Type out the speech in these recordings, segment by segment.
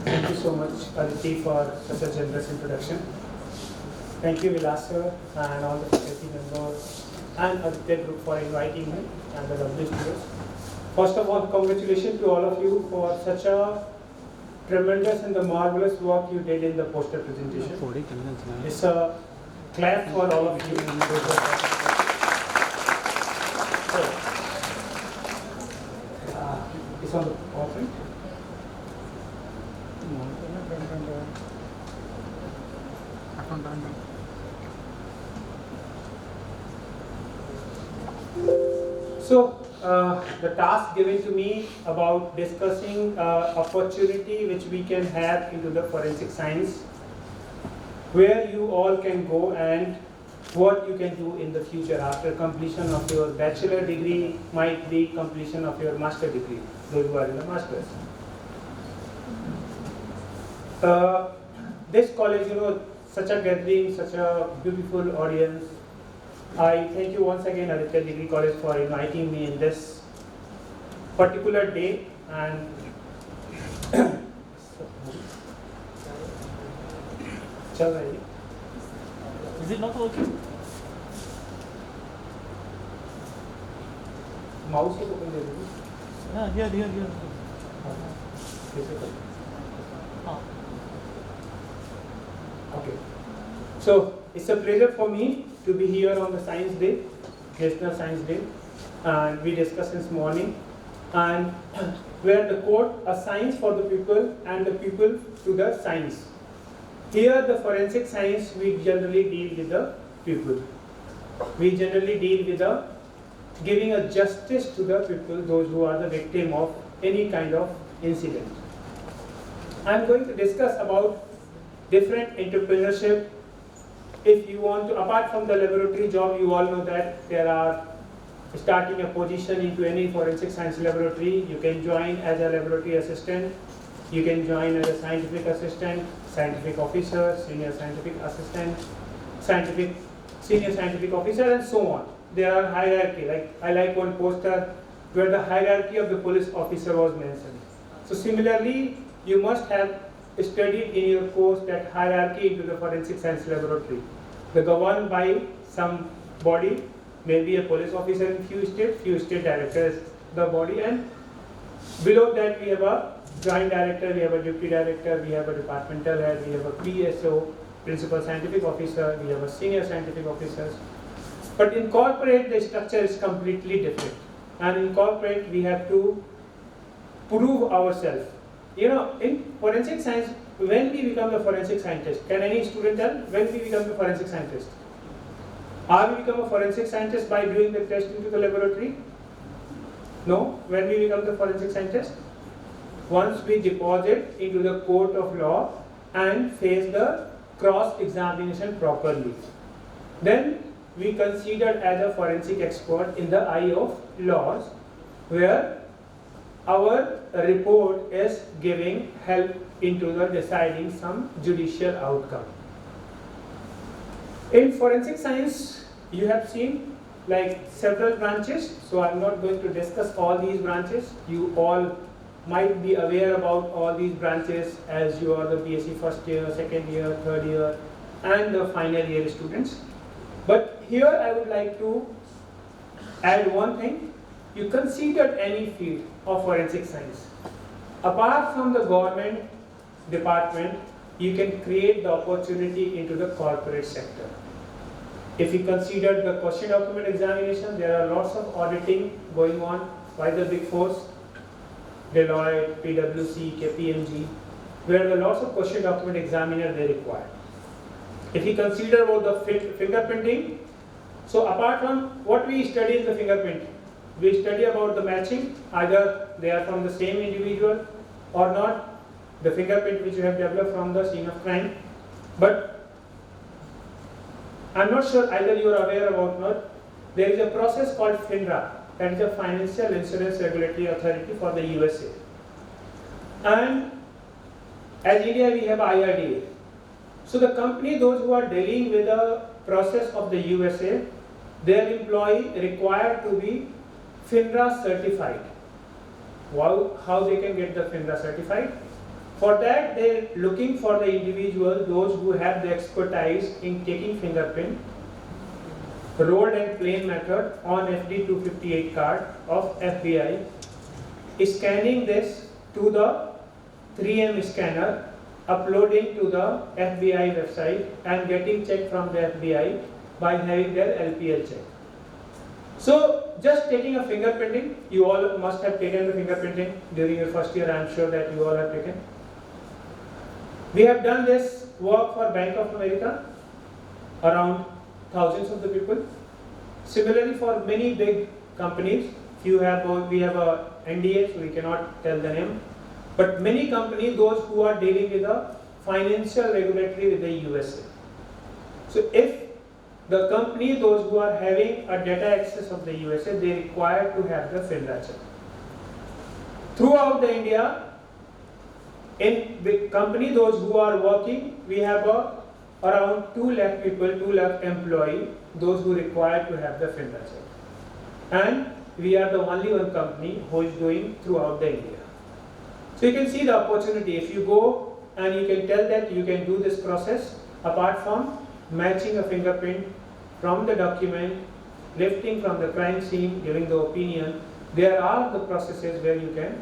Thank you so much, Aditya, for such a generous introduction. Thank you, Vilas sir, and all the faculty members and Aditya group for inviting me and the lovely students. First of all, congratulations to all of you for such a tremendous and the marvelous work you did in the poster presentation. It's a clap for all of you. It's on the PowerPoint. So, the task given to me about discussing opportunity which we can have into the forensic science, where you all can go and what you can do in the future after completion of your bachelor degree, might be completion of your master degree, those who are in the masters. This college, such a gathering, such a beautiful audience. I thank you once again, Aditya Degree College, for inviting me in this particular day. And is it not working? Mouse is open. Yeah, here. Okay. So it's a pleasure for me to be here on the Science Day, National Science Day, and we discussed this morning, and where the quote, a science for the people and the people to the science. Here the forensic science, we generally deal with the people. We generally deal with the giving a justice to the people, those who are the victim of any kind of incident. I am going to discuss about different entrepreneurship. If you want to, apart from the laboratory job, you all know that there are starting a position into any forensic science laboratory. You can join as a laboratory assistant, you can join as a scientific assistant, scientific officer, senior scientific assistant, senior scientific officer, and so on. There are hierarchy. Like I like one poster where the hierarchy of the police officer was mentioned. So similarly, you must have studied in your course that hierarchy into the forensic science laboratory. The governed by some body, maybe a police officer in few state directors, the body, and below that we have a joint director, we have a deputy director, we have a departmental head, we have a PSO, principal scientific officer, we have a senior scientific officers. But in corporate, the structure is completely different. And in corporate, we have to prove ourselves. In forensic science, when we become a forensic scientist, can any student tell when we become a forensic scientist? Are we become a forensic scientist by doing the test into the laboratory? No. When we become the forensic scientist? Once we deposit into the court of law and face the cross-examination properly. Then we considered as a forensic expert in the eye of laws, where our report is giving help into the deciding some judicial outcome. In forensic science, you have seen like several branches, so I'm not going to discuss all these branches. You all might be aware about all these branches as you are the BSc first year, second year, third year, and the final year students. But here I would like to add one thing. You considered any field of forensic science. Apart from the government department, you can create the opportunity into the corporate sector. If you consider the question document examination, there are lots of auditing going on by the big fours, Deloitte, PwC, KPMG, where the lots of question document examiner they require. If you consider about the fingerprinting, so apart from what we study in the fingerprint, we study about the matching, either they are from the same individual or not, the fingerprint which you have developed from the scene of crime. But I'm not sure either you are aware about or not, there is a process called FINRA, that is a Financial Insurance Regulatory Authority for the USA. And as India we have IRDA. So the company, those who are dealing with the process of the USA, their employee required to be FINRA certified. How they can get the FINRA certified? For that, they're looking for the individual, those who have the expertise in taking fingerprint, rolled and plain method on FD258 card of FBI, scanning this to the 3M scanner, uploading to the FBI website and getting check from the FBI by having their LPL check. So just taking a fingerprinting, you all must have taken the fingerprinting during your first year, I am sure that you all have taken. We have done this work for Bank of America, around thousands of the people. Similarly for many big companies, we have a NDA, so we cannot tell the name. But many companies, those who are dealing with the financial regulatory with the USA. So if the company, those who are having a data access of the USA, they require to have the FINRA check. Throughout the India, in the company, those who are working, we have around 2 lakh people, 2 lakh employees, those who require to have the FINRA check. And we are the only one company who is doing throughout the India. So you can see the opportunity. If you go and you can tell that you can do this process, apart from matching a fingerprint from the document, lifting from the crime scene, giving the opinion, there are the processes where you can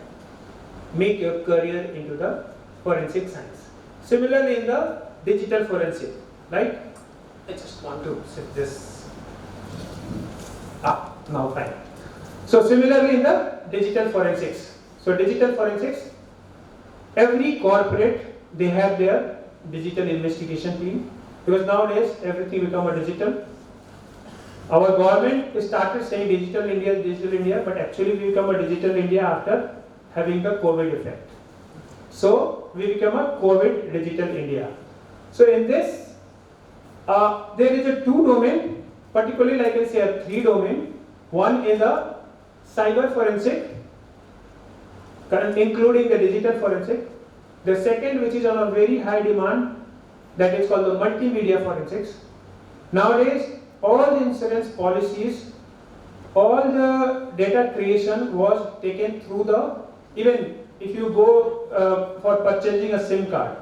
make your career into the forensic science. Similarly in the digital forensic, right? I just want to set this up, now fine. So similarly in the digital forensics. So digital forensics, every corporate, they have their digital investigation team, because nowadays everything become a digital. Our government started saying digital India, but actually we become a digital India after having the COVID effect. So we become a COVID digital India. So in this, there is a 2 domain, particularly like I say a 3 domain. One is a cyber forensic, including the digital forensic. The second, which is on a very high demand, that is called the multimedia forensics. Nowadays, all the insurance policies, all the data creation was taken through the, even if you go for purchasing a SIM card,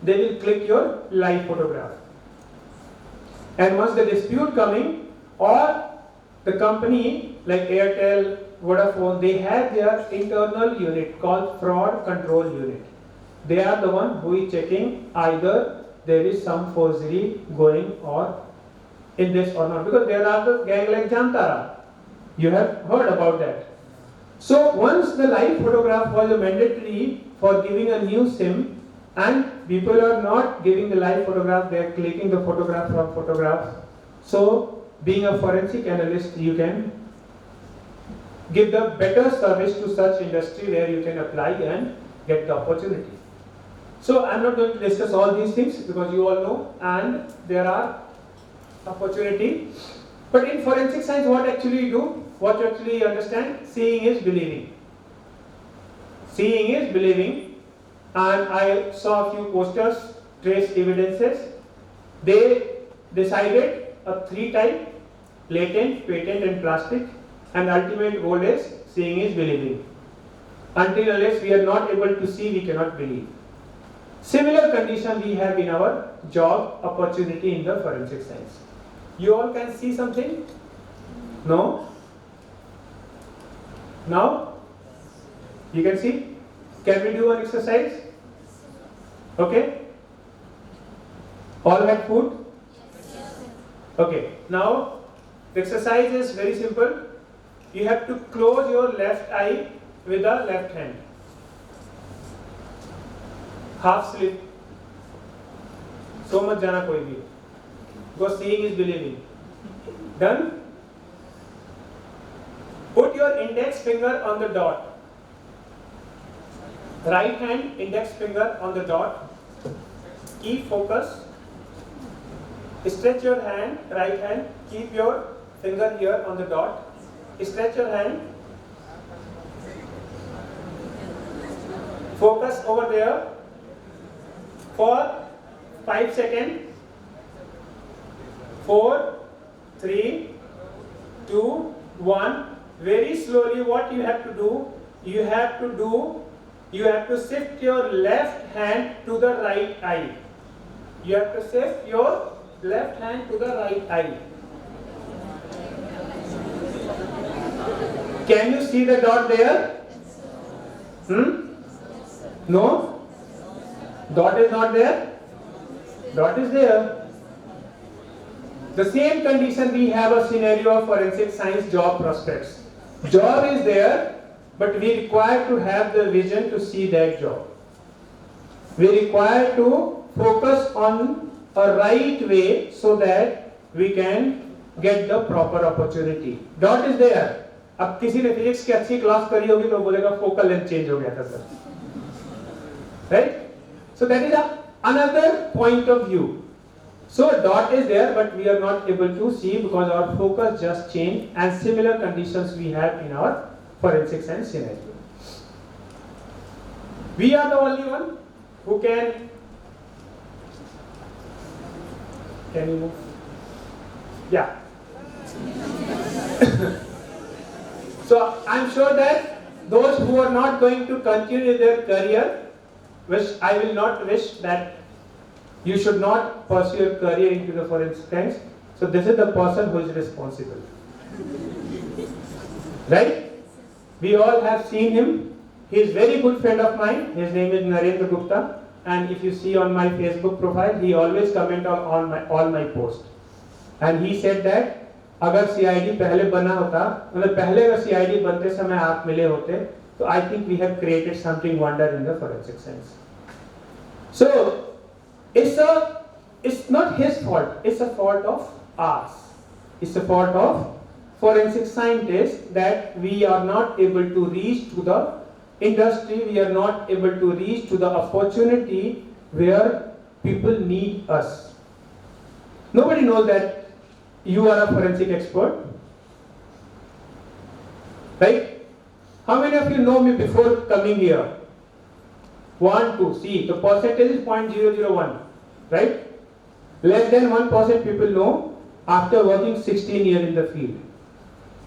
they will click your live photograph. And once the dispute coming, or the company like Airtel, Vodafone, they have their internal unit called fraud control unit. They are the one who is checking either there is some forgery going or in this or not, because there are the gang like Jamtara. You have heard about that. So once the live photograph was mandatory for giving a new SIM, and people are not giving the live photograph, they are clicking the photograph from photograph. So being a forensic analyst, you can give the better service to such industry where you can apply and get the opportunity. So I am not going to discuss all these things because you all know, and there are opportunity. But in forensic science, what actually you do, what you actually understand, seeing is believing. Seeing is believing. And I saw a few posters, trace evidences. They decided a 3 type, latent, patent and plastic, and ultimate goal is seeing is believing. Until unless we are not able to see, we cannot believe. Similar condition we have in our job opportunity in the forensic science. You all can see something? No? Now? You can see? Can we do an exercise? Okay? All have food? Okay. Now, the exercise is very simple. You have to close your left eye with the left hand. Half sleep. So much jana koi bhi. Because seeing is believing. Done? Put your index finger on the dot. Right hand index finger on the dot. Keep focus. Stretch your hand, right hand. Keep your finger here on the dot. Stretch your hand. Focus over there for 5 seconds. 4, 3, 2, 1. Very slowly what you have to do you have to shift your left hand to the right eye. You have to shift your left hand to the right eye. Can you see the dot there? No? Dot is not there? Dot is there. The same condition, we have a scenario of forensic science job prospects. Job is there, but we require to have the vision to see that job. We require to focus on a right way so that we can get the proper opportunity. Dot is there. अब किसी ने physics की अच्छी class करी होगी तो बोलेगा focal length change हो गया था sir, right? So that is another point of view. So dot is there, but we are not able to see because our focus just changed, and similar conditions we have in our forensic science scenario. We are the only one who can you move? Yeah. So I'm sure that those who are not going to continue their career, which I will not wish that you should not pursue your career into the forensic science. So this is the person who is responsible. Right? We all have seen him. He is a very good friend of mine. His name is Narendra Gupta. And if you see on my Facebook profile, he always comment on all my posts. And he said that अगर CID पहले बना होता, मतलब पहले अगर CID बनते समय आप मिले होते, तो I think we have created something wonder in the forensic science. So it's not his fault. It's a fault of us. It's a fault of forensic scientists that we are not able to reach to the industry. We are not able to reach to the opportunity where people need us. Nobody knows that you are a forensic expert, right? How many of you know me before coming here? 1, 2, see, the percentage is 0.001, right? Less than 1% people know after working 16 years in the field.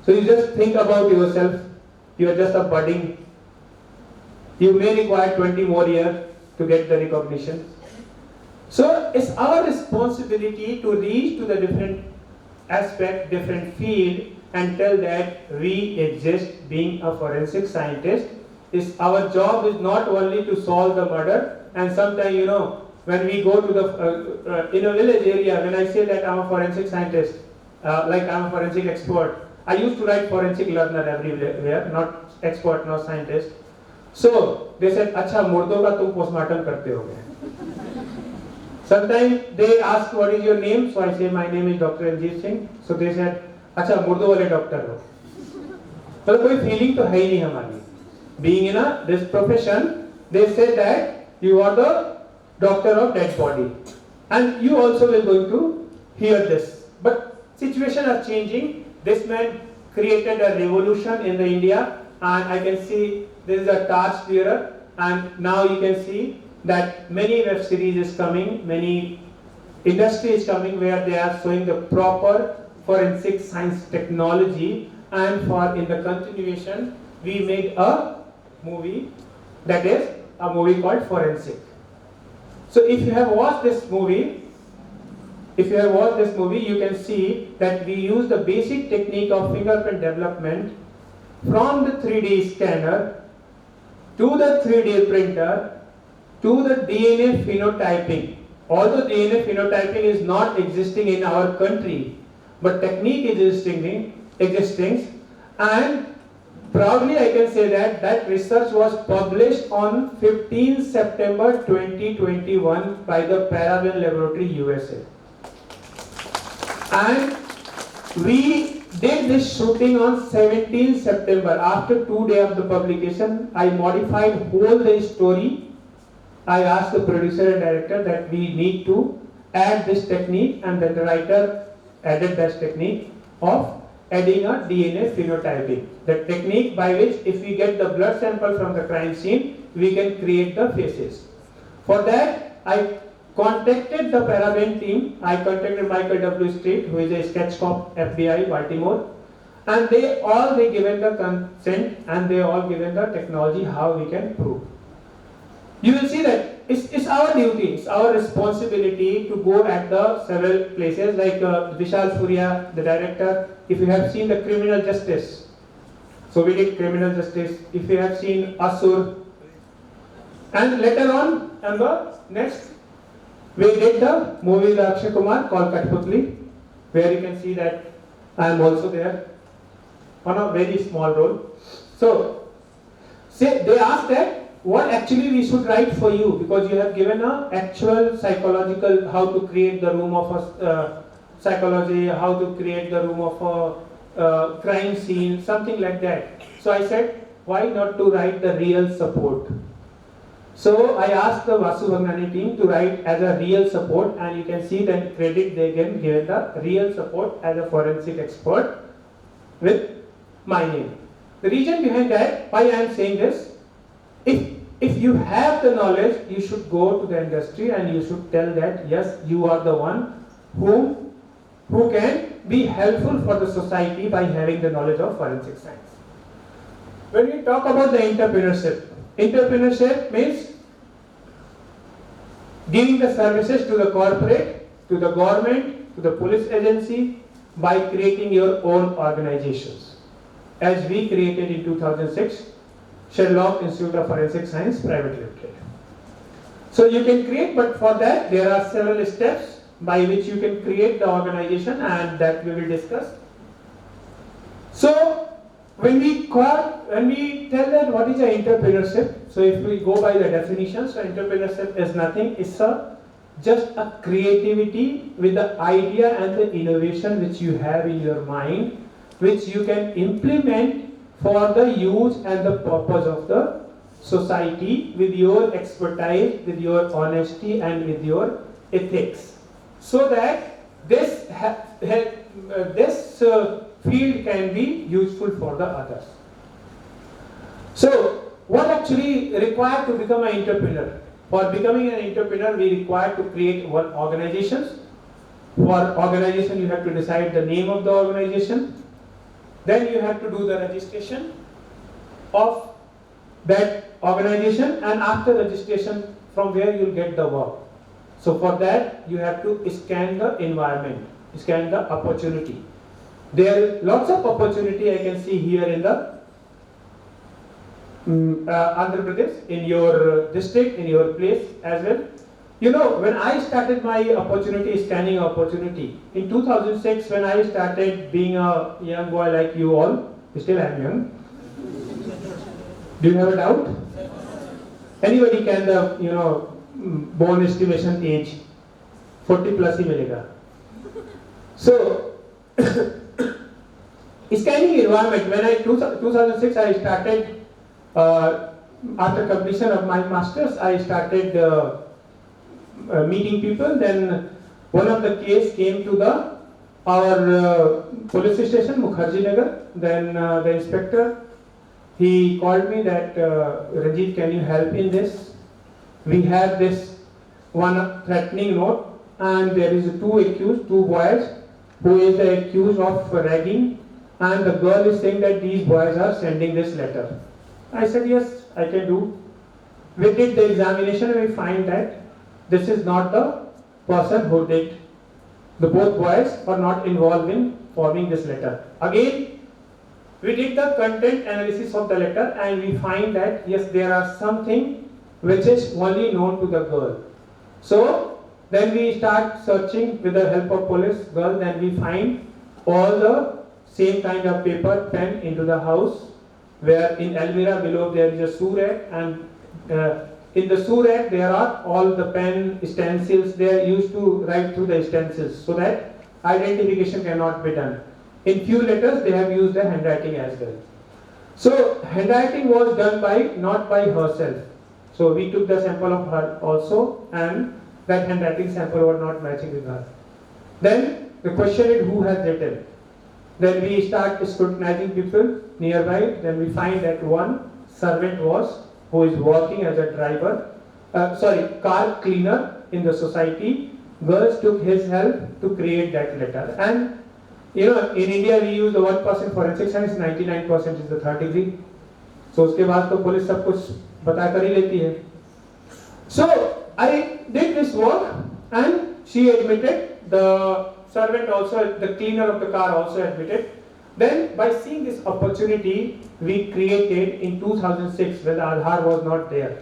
So you just think about yourself, you are just a budding, you may require 20 more years to get the recognition. So it's our responsibility to reach to the different aspect, different field, and tell that we exist being a forensic scientist. Our job is not only to solve the murder, and sometimes, you know, when we go to the, in a village area, when I say that I'm a forensic scientist, like I'm a forensic expert, I used to write forensic learner everywhere, not expert, not scientist. So, they said, अच्छा मुर्दों का तुम postmortem करते होगे. Sometimes they ask what is your name, so I say my name is Dr. Ranjeet Singh. So they said, अच्छा मुर्दों वाले doctor हो. मतलब कोई feeling तो है ही नहीं हमारी. Being in this profession, they say that you are the doctor of dead body, and you also will going to hear this. But situation are changing. This man created a revolution in the India, and I can see this is a torch bearer, and now you can see that many web series is coming, many industry is coming where they are showing the proper forensic science technology, and for in the continuation we made a movie, that is a movie called Forensic. So if you have watched this movie, you can see that we use the basic technique of fingerprint development from the 3D scanner to the 3D printer to the DNA phenotyping. Although DNA phenotyping is not existing in our country, but technique is existing, and proudly I can say that research was published on 15 September 2021 by the Paraben Laboratory USA. And we did this shooting on 17 September. After 2 days of the publication, I modified whole the story. I asked the producer and director that we need to add this technique, and then the writer added that technique of adding a DNA phenotyping. The technique by which if we get the blood sample from the crime scene, we can create the faces. For that, I contacted the Paraben team. I contacted Michael W. Street, who is a sketch cop, FBI, Baltimore, and they given the consent, and they all given the technology how we can prove. you will see that it's our duty, it's our responsibility to go at the several places like Vishal Surya, the director. If you have seen the criminal justice, so we did criminal justice. If you have seen Asur, and later on the next, we did the movie with Akshay Kumar called Katputli, where you can see that I am also there on a very small role. So, they asked that what actually we should write for you, because you have given a actual psychological, how to create the room of a psychology, how to create the room of a crime scene, something like that. So I said, why not to write the real support? So I asked the Vasu Bhagnani team to write as a real support, and you can see that credit they can give the real support as a forensic expert with my name. The reason behind that, why I am saying this, if you have the knowledge, you should go to the industry and you should tell that yes, you are the one who can be helpful for the society by having the knowledge of forensic science. When we talk about the entrepreneurship means giving the services to the corporate, to the government, to the police agency by creating your own organizations. As we created in 2006, Sherlock Institute of Forensic Science Private Limited. So you can create, but for that there are several steps by which you can create the organization, and that we will discuss. So when we tell that what is entrepreneurship, so if we go by the definition, so entrepreneurship is nothing, it's just a creativity with the idea and the innovation which you have in your mind, which you can implement for the use and the purpose of the society with your expertise, with your honesty and with your ethics, so that this field can be useful for the others. So what actually required to become an entrepreneur? For becoming an entrepreneur, we require to create one organizations. For organization, you have to decide the name of the organization. Then you have to do the registration of that organization, and after registration, from where you will get the work. So for that, you have to scan the environment, scan the opportunity. There is lots of opportunity I can see here in the Andhra Pradesh, in your district, in your place as well. You know, when I started my opportunity, scanning opportunity, in 2006, when I started being a young boy like you all, still I am young. Do you have a doubt? Anybody can born estimation age 40 plus ही मिलेगा. So scanning environment, when I 2006 I started after completion of my masters, I started meeting people. Then one of the case came to our police station, Mukherjee Nagar. Then the inspector, he called me that Ranjeet, can you help in this? We have this one threatening note, and there is two boys who is accused of ragging, and the girl is saying that these boys are sending this letter. I said yes, I can do. We did the examination and we find that this is not the person who did. The both boys are not involved in forming this letter. Again, we did the content analysis of the letter and we find that yes, there are something which is only known to the girl. So then we start searching with the help of police girl. Then we find all the same kind of paper, pen into the house, where in Almira below there is a shoe rack, and in the shoe rack there are all the pen stencils. They are used to write through the stencils so that identification cannot be done. In few letters they have used the handwriting as well. So handwriting was done not by herself. So we took the sample of her also, and that handwriting sample was not matching with her. Then the question is who has written. Then we start scrutinizing people nearby. Then we find that one servant who is working as a car cleaner in the society. Girls took his help to create that letter. And in India we use the 1% forensic science, 99% is the third degree. So उसके बाद तो police सब कुछ बता कर ही लेती है. So I did this work, and she admitted, the servant also, the cleaner of the car also admitted. Then by seeing this opportunity, we created in 2006, when the Aadhaar was not there,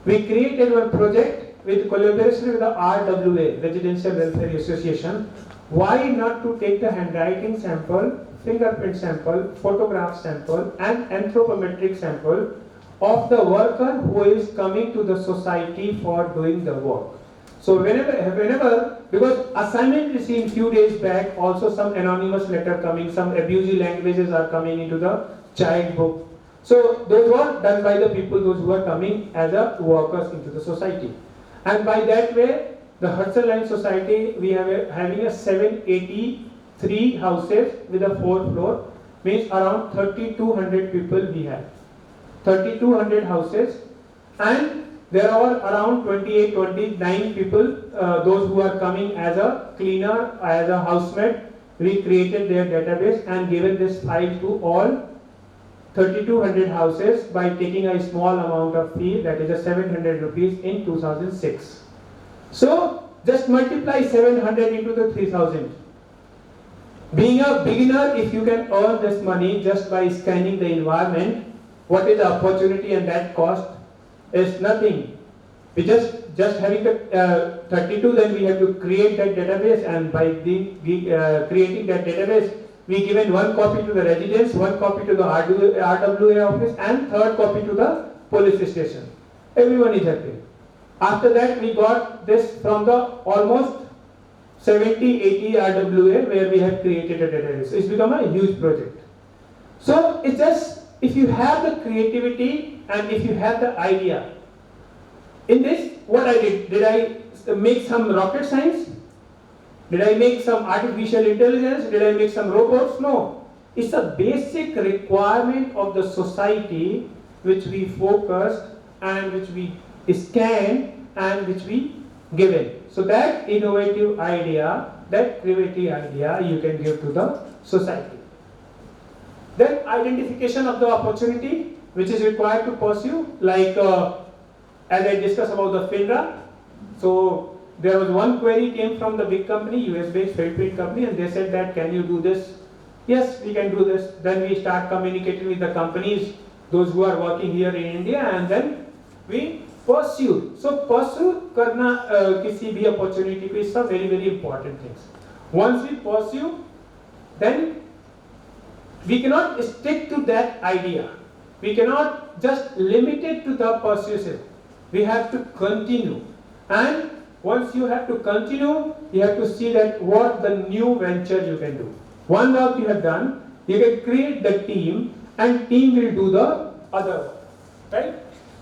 we created one project with collaboration with the RWA, Residential Welfare Association. Why not to take the handwriting sample, fingerprint sample, photograph sample, and anthropometric sample of the worker who is coming to the society for doing the work. So whenever, because assignment received few days back, also some anonymous letter coming, some abusive languages are coming into the child book. So those were done by the people, those who are coming as a workers into the society. And by that way, the Hudson Line Society, we have having a 783 houses with a 4th floor, means around 3,200 people we have. 3,200 houses, and there are around 29 people, those who are coming as a cleaner, as a housemaid. We created their database and given this file to all 3,200 houses by taking a small amount of fee, that is a 700 rupees in 2006. So just multiply 700 into the 3,000. Being a beginner, if you can earn this money just by scanning the environment, what is the opportunity, and that cost is nothing. We just having the 32, then we have to create that database, and by creating that database, we given one copy to the residents, one copy to the RWA office, and third copy to the police station. Everyone is happy. After that, we got this from the almost 70-80 RWA where we have created a database. It's become a huge project. So it's just, if you have the creativity and if you have the idea, in this, what I did I make some rocket science? Did I make some artificial intelligence? Did I make some robots? No. It's a basic requirement of the society which we focused and which we scanned and which we given. So that innovative idea, that creative idea you can give to the society. Then identification of the opportunity which is required to pursue, like as I discussed about the FINRA. So there was one query came from the big company, US-based Philippine company, and they said that, can you do this? Yes, we can do this. Then we start communicating with the companies, those who are working here in India, and then we pursue. So pursue karna kisi bhi opportunity is a very, very important things. Once we pursue, then we cannot stick to that idea. We cannot just limit it to the pursuit. We have to continue. And once you have to continue, you have to see that what the new venture you can do. One work you have done, you can create the team, and team will do the other work. Right?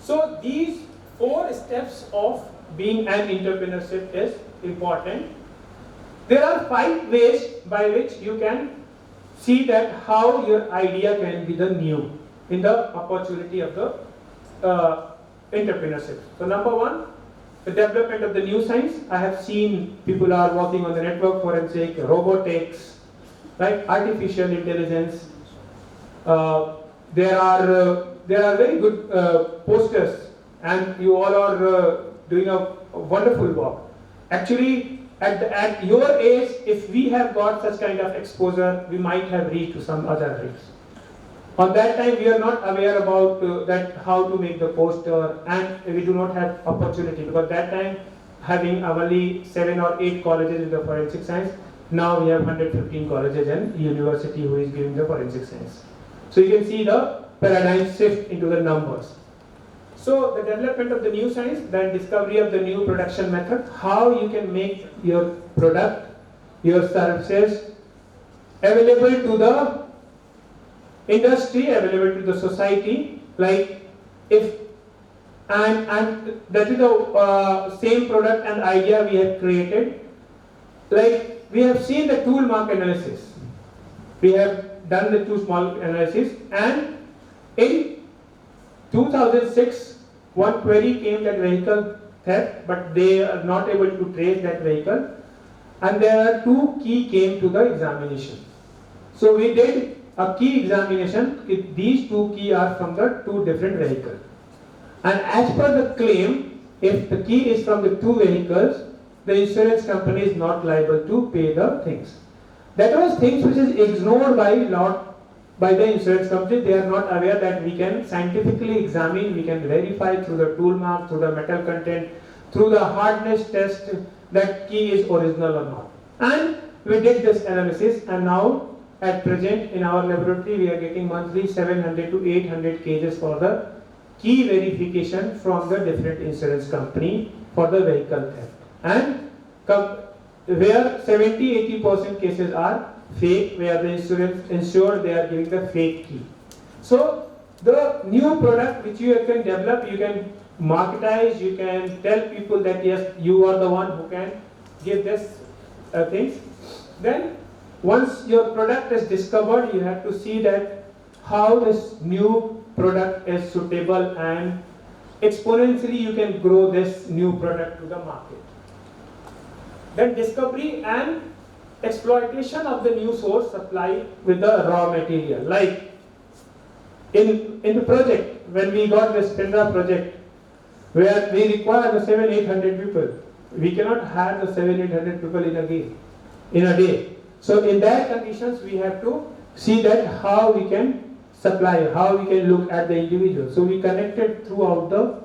So these 4 steps of being an entrepreneurship is important. There are 5 ways by which you can see that how your idea can be the new in the opportunity of the entrepreneurship. So number 1, the development of the new science. I have seen people are working on the network forensic, robotics, right? Artificial intelligence. There are very good posters, and you all are doing a wonderful work. Actually, at your age, if we have got such kind of exposure, we might have reached to some other things. On that time, we are not aware about that how to make the poster, and we do not have opportunity, because that time having only 7 or 8 colleges in the forensic science. Now we have 115 colleges and university who is giving the forensic science. So you can see the paradigm shift into the numbers. So the development of the new science, then discovery of the new production method, how you can make your product, your services available to the industry, available to the society, like if and that is the same product and idea we have created. Like we have seen the tool mark analysis, we have done the tool mark analysis, and in 2006 one query came that vehicle theft, but they are not able to trace that vehicle, and there are 2 key came to the examination. So we did a key examination. These 2 key are from the 2 different vehicles, and as per the claim, if the key is from the two vehicles, the insurance company is not liable to pay the things. That was things which is ignored by the insurance company. They are not aware that we can scientifically examine, we can verify through the tool mark, through the metal content, through the hardness test that key is original or not. And we did this analysis, and now at present in our laboratory we are getting monthly 700 to 800 cases for the key verification from the different insurance company for the vehicle theft. And where 70-80% cases are fake, where the insurance insured they are giving the fake key. So the new product which you can develop, you can marketize, you can tell people that yes, you are the one who can give this things. Then once your product is discovered, you have to see that how this new product is suitable, and exponentially you can grow this new product to the market. Then discovery and exploitation of the new source supply with the raw material. Like in the project, when we got this Pindra project, where we require the 700-800 people, we cannot hire the 700-800 people in a day. So in that conditions, we have to see that how we can supply, how we can look at the individual. So we connected throughout the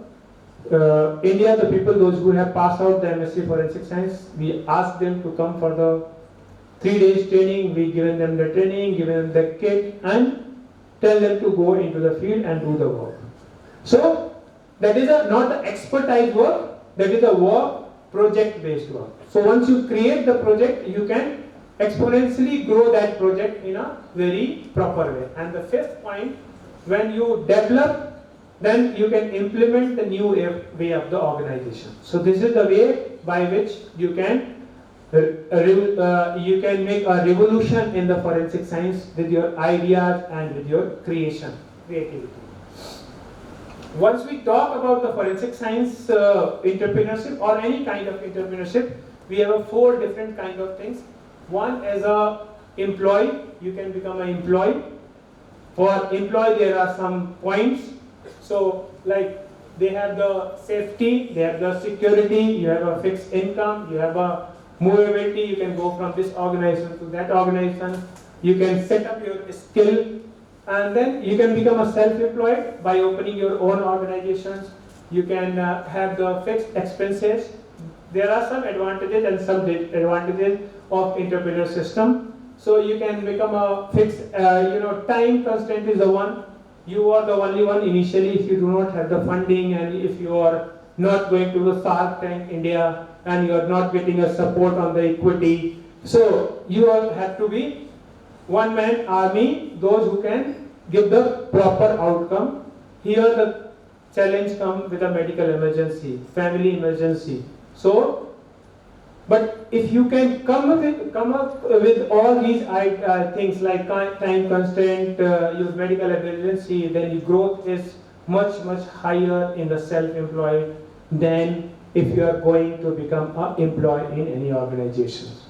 India, the people, those who have passed out the MSc Forensic Science, we asked them to come for the 3 days training. We given them the training, given them the kit, and tell them to go into the field and do the work. So that is not the expertise work, that is a work, project-based work. So once you create the project, you can exponentially grow that project in a very proper way. And the fifth point, when you develop, then you can implement the new way of the organization. So this is the way by which you can make a revolution in the forensic science with your ideas and with your creativity. Once we talk about the forensic science entrepreneurship or any kind of entrepreneurship, we have 4 different kind of things. One is a employee. You can become an employee. For employee, there are some points. So like they have the safety, they have the security, you have a fixed income, you have a movability, you can go from this organization to that organization, you can set up your skill, and then you can become a self-employed by opening your own organizations. You can have the fixed expenses. There are some advantages and some disadvantages of entrepreneur system. So you can become a fixed, time constraint is the one. You are the only one initially if you do not have the funding, and if you are not going to the Shark Tank India and you are not getting a support on the equity. So you all have to be one-man army, those who can give the proper outcome. Here the challenge comes with a medical emergency, family emergency. So, but if you can come up with all these things like time constraint, your medical emergency, then your growth is much higher in the self-employed than if you are going to become an employee in any organizations.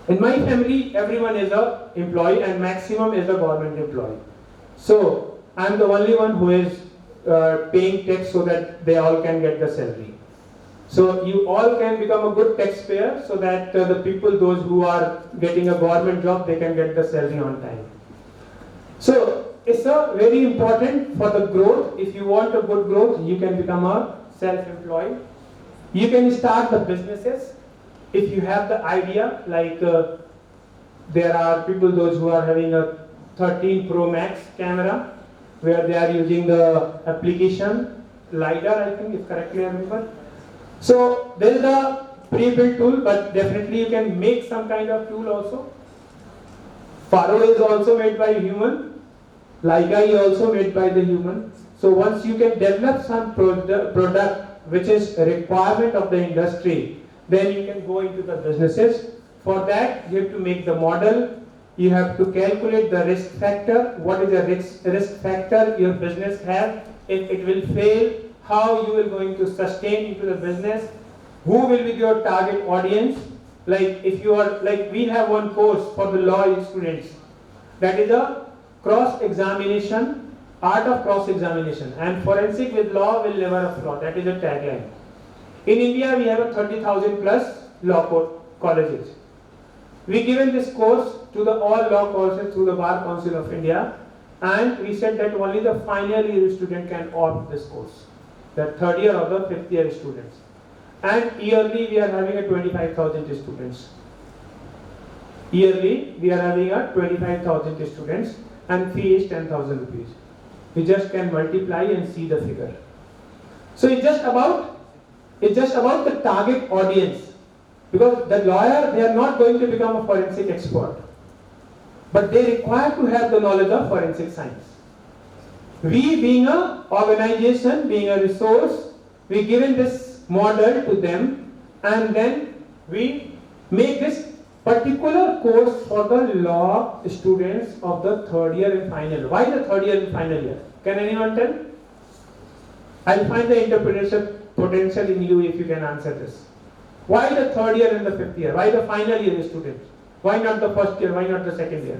In my family, everyone is an employee and maximum is a government employee. So I am the only one who is paying tax so that they all can get the salary. So you all can become a good taxpayer so that the people, those who are getting a government job, they can get the salary on time. So it's a very important for the growth. If you want a good growth, you can become a self-employed. You can start the businesses. If you have the idea, like there are people, those who are having a 13 Pro Max camera, where they are using the application LiDAR, I think, if correctly I remember. So there is a pre-built tool, but definitely you can make some kind of tool also. Faro is also made by a human. Leica is also made by the human. So once you can develop some product which is a requirement of the industry, then you can go into the businesses. For that, you have to make the model. You have to calculate the risk factor. What is the risk factor your business has? If it will fail, how you will going to sustain into the business? Who will be your target audience? Like if you are, like we have one course for the law students. That is a cross-examination art of cross-examination, and forensic with law will never have flaw. That is a tagline. In India, we have a 30,000 plus law colleges. We given this course to the all law courses through the Bar Council of India, and we said that only the final year student can opt this course, the third year or the fifth year students. And yearly we are having a 25,000 students. Yearly we are having a 25,000 students, and fee is 10,000 rupees. We just can multiply and see the figure. So it's just about the target audience. Because the lawyer, they are not going to become a forensic expert, but they require to have the knowledge of forensic science. We being an organization, being a resource, we given this model to them, and then we make this particular course for the law students of the third year and final. Why the third year and final year? Can anyone tell? I'll find the entrepreneurship potential in you if you can answer this. Why the third year and the fifth year? Why the final year students? Why not the first year? Why not the second year?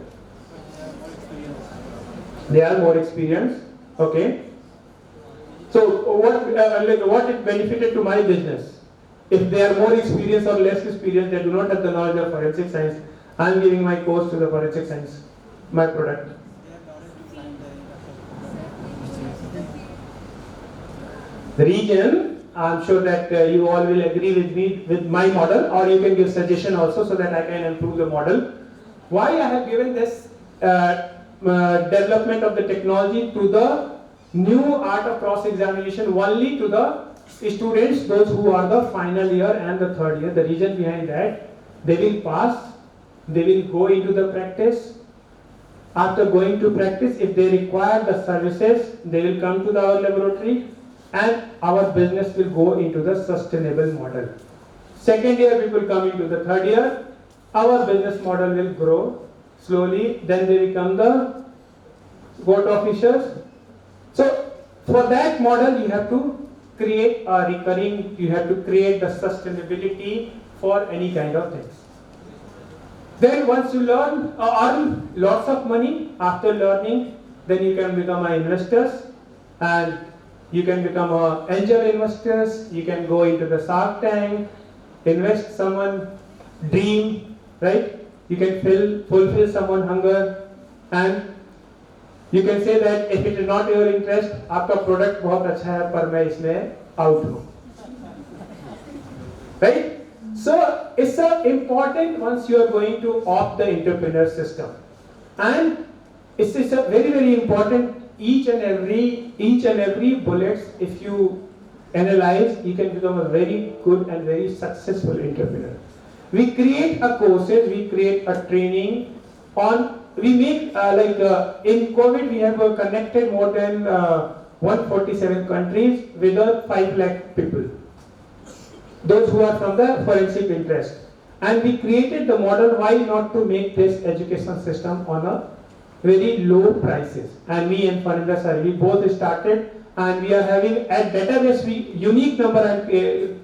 They are more experienced. Okay. So what it benefited to my business? If they are more experienced or less experienced, they do not have the knowledge of forensic science. I am giving my course to the forensic science, my product. The region. I'm sure that you all will agree with me with my model, or you can give suggestion also so that I can improve the model. Why I have given this development of the technology to the new art of cross-examination only to the students, those who are the final year and the third year. The reason behind that, they will pass, they will go into the practice. After going to practice, if they require the services, they will come to our laboratory, and our business will go into the sustainable model. Second year people come into the third year, our business model will grow slowly, then they become the court officers. So for that model you have to create a recurring, you have to create the sustainability for any kind of things. Then once you earn lots of money, after learning, then you can become an investors, and you can become angel investors, you can go into the Shark Tank, invest someone dream, right? You can fulfill someone hunger, and you can say that if it is not your interest, आपका product बहुत अच्छा है पर मैं इसमें out हूँ, right? So it's important once you are going to opt the entrepreneur system, and it's a very important. Each and every bullets, if you analyze, you can become a very good and very successful entrepreneur. We create a courses, we create a training on. We make in COVID we have connected more than 147 countries with 5 lakh people. Those who are from the forensic interest, and we created the model. Why not to make this education system on a very low prices? And me and Farindra sir, we both started, and we are having at database unique number. I'm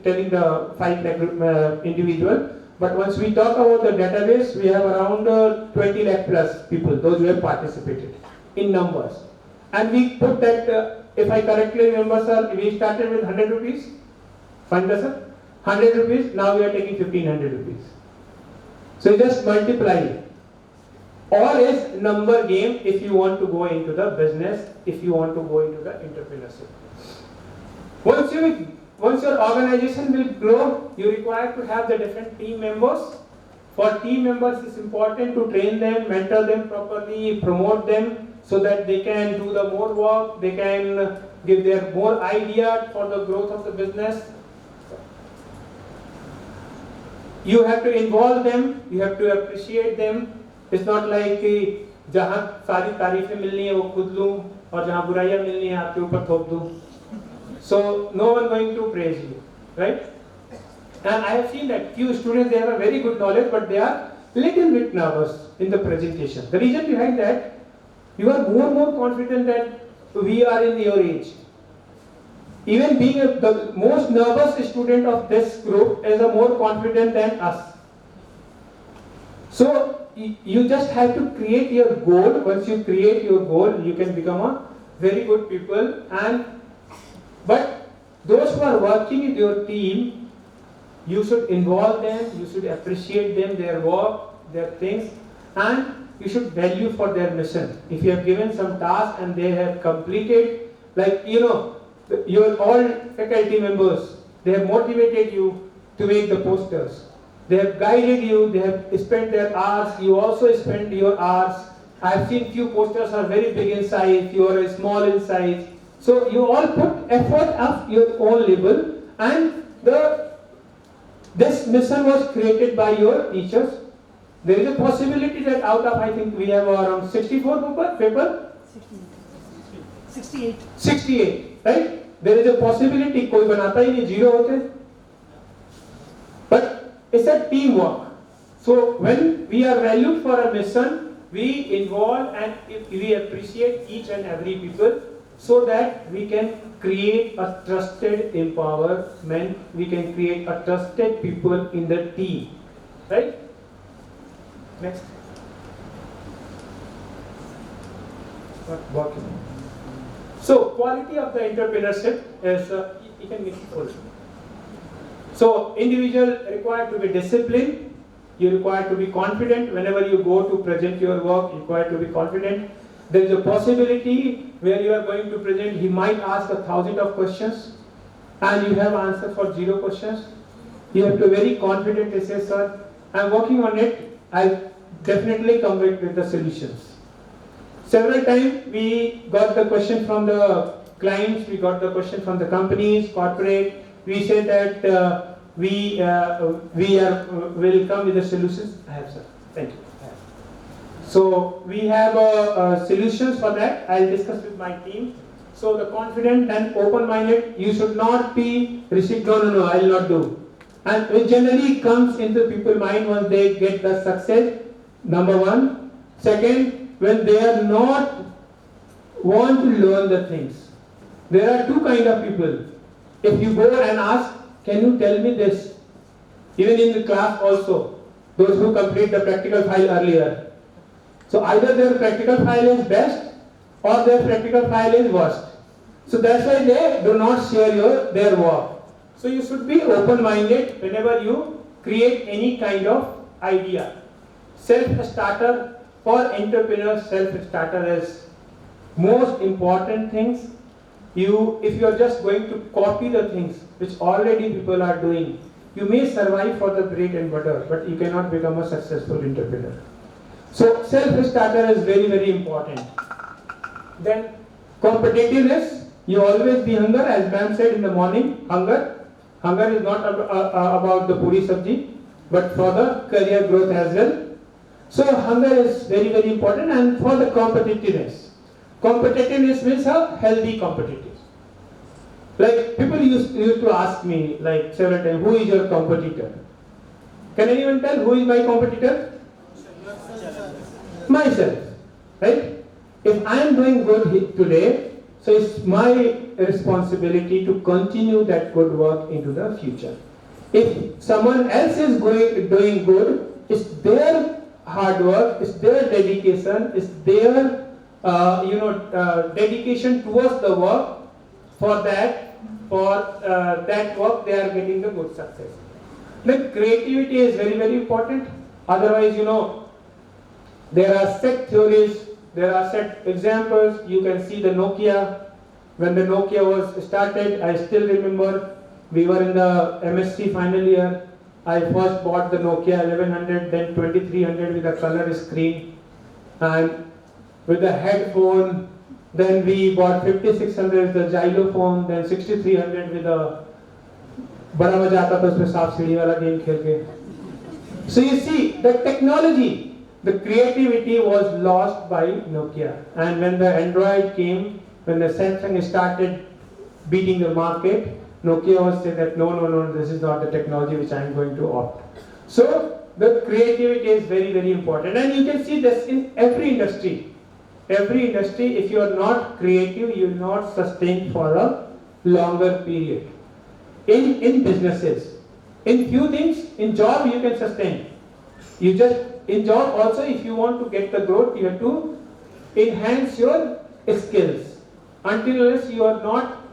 telling the 5 lakh individual, but once we talk about the database, we have around 20 lakh plus people, those who have participated in numbers. And we put that, if I correctly remember sir, we started with 100 rupees, Farindra sir, 100 rupees, now we are taking 1500 rupees. So you just multiply. All is number game if you want to go into the business, if you want to go into the entrepreneurship. Once your organization will grow, you require to have the different team members. For team members, it's important to train them, mentor them properly, promote them so that they can do the more work, they can give their more idea for the growth of the business. You have to involve them, you have to appreciate them. It's not like कि जहाँ सारी तारीफें मिलनी है वो खुद लूँ और जहाँ बुराइयाँ मिलनी है आपके ऊपर थोप दूँ. So no one going to praise you, right? And I have seen that few students, they have a very good knowledge, but they are little bit nervous in the presentation. The reason behind that, you are more confident that we are in your age. Even being the most nervous student of this group is more confident than us. So you just have to create your goal. Once you create your goal, you can become a very good people, but those who are working in your team, you should involve them, you should appreciate them, their work, their things, and you should value for their mission. If you have given some task and they have completed, like your all faculty members, they have motivated you to make the posters. They have guided you, they have spent their hours, you also spent your hours. I have seen few posters are very big in size, you are small in size. So you all put effort of your own level, and this mission was created by your teachers. There is a possibility that out of, I think we have around 64 people? 68. 68, right? There is a possibility, कोई बनाता ही नहीं, zero होते. But it's a teamwork. So when we are valued for a mission, we involve and we appreciate each and every people, so that we can create a trusted empowerment, we can create a trusted people in the team, right? Next. Working. So quality of the entrepreneurship is, you can make it full. So individual required to be disciplined, you require to be confident. Whenever you go to present your work, you require to be confident. There is a possibility where you are going to present, he might ask 1,000 of questions and you have answer for 0 questions. You have to be very confident to say, sir, I am working on it, I definitely come back with the solutions. Several times we got the question from the clients, we got the question from the companies, corporate. We said that we will come with the solutions. I have, sir. Thank you. So we have solutions for that. I'll discuss with my team. So the confident and open-minded, you should not be no, I'll not do. And it generally comes into people's mind once they get the success. Number one. Second, when they are not want to learn the things. There are two kind of people. If you go and ask, can you tell me this? Even in the class also, those who complete the practical file earlier. So either their practical file is best or their practical file is worst. So that's why they do not share their work. So you should be open-minded whenever you create any kind of idea. Self-starter, for entrepreneurs, self-starter is most important things. If you are just going to copy the things which already people are doing, you may survive for the bread and butter, but you cannot become a successful entrepreneur. So self-starter is very, very important. Then competitiveness, you always be hunger, as ma'am said in the morning, hunger. Hunger is not about the puri sabji, but for the career growth as well. So hunger is very, very important. And for the competitiveness. Competitiveness means a healthy competitiveness. Like people used to ask me like several times, who is your competitor? Can anyone tell who is my competitor? Myself, right? If I am doing good today, so it's my responsibility to continue that good work into the future. If someone else is doing good, it's their hard work, it's their dedication, it's their dedication towards the work. For that work, they are getting the good success. Like creativity is very, very important. Otherwise, there are set theories, there are set examples. You can see the Nokia. When the Nokia was started, I still remember we were in the MSc final year. I first bought the Nokia 1100, then 2300 with a color screen and with the headphone. Then we bought 5600 with the xylophone, then 6300 with a बड़ा मजा आता था उसमें सांप सीढ़ी वाला game खेल के. So you see, the technology, the creativity was lost by Nokia. And when the Android came, when the Samsung started beating the market, Nokia was saying that no, this is not the technology which I am going to opt. So the creativity is very, very important. And you can see this in every industry. Every industry, if you are not creative, you will not sustain for a longer period. In businesses, in few things, in job you can sustain. In job also, if you want to get the growth, you have to enhance your skills. until unless you are not